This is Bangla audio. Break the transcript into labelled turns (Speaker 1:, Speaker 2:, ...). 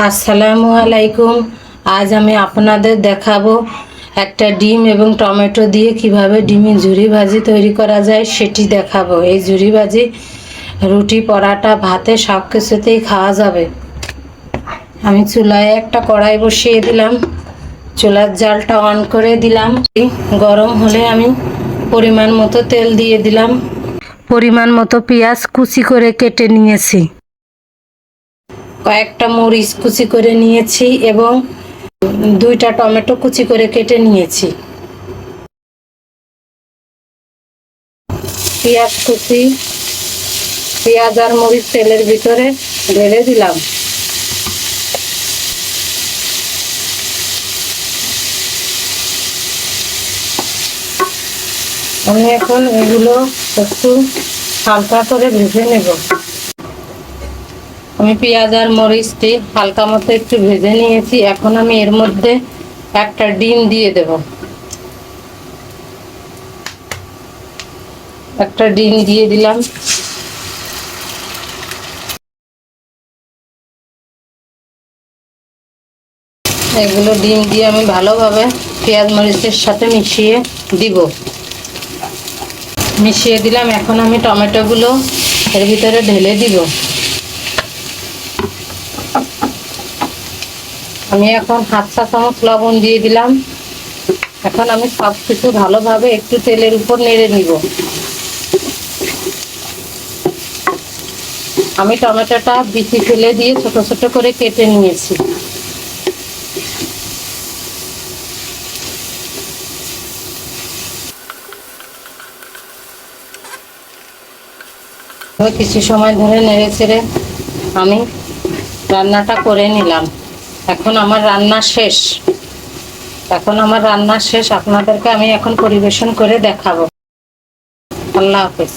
Speaker 1: আসসালামু আলাইকুম। আজ আমি আপনাদের দেখাবো একটা ডিম এবং টমেটো দিয়ে কিভাবে ডিমের ঝুরি ভাজি তৈরি করা যায় সেটি দেখাবো। এই ঝুরি ভাজি রুটি, পরাটা, ভাতে সব কিছুতেই খাওয়া যাবে। আমি চুলায় একটা কড়াই বসিয়ে দিলাম, চুলার জালটা অন করে দিলাম। গরম হলে আমি পরিমাণ মতো তেল দিয়ে দিলাম। পরিমাণ মতো পেঁয়াজ কুচি করে কেটে নিয়েছি, কয়েকটা মরিচ কুচি করে নিয়েছি এবং দুইটা টমেটো কুচি করে কেটে নিয়েছি। পেঁয়াজ কুচি, পেঁয়াজ আর মরিচ তেলের ভিতরে ঢেলে দিলাম। আমি এখন এগুলো একটু হালকা করে ভেজে নেব। আমি পেঁয়াজ আর মরিচটি হালকা মতো একটু ভেজে নিয়েছি। এখন আমি এর মধ্যে একটা ডিম দিয়ে দেব। একটা ডিম দিয়ে দিলাম। এগুলো ডিম দিয়ে আমি ভালোভাবে পেঁয়াজ মরিচের সাথে মিশিয়ে দিলাম। এখন আমি টমেটোগুলো এর ভিতরে ঢেলে দিব। আমি এখন হাফ চা চামচ লবণ দিয়ে দিলাম। এখন আমি সব কিছু ভালোভাবে একটু তেলের উপর নেড়ে নিব। আমি টমেটোটা বিচি ফেলে দিয়ে ছোট ছোট করে কেটে নিয়েছি। কিছু সময় ধরে নেড়ে চেড়ে আমি রান্নাটা করে নিলাম। এখন আমার রান্না শেষ। আপনাদেরকে আমি এখন পরিবেশন করে দেখাবো। আল্লাহ হাফেজ।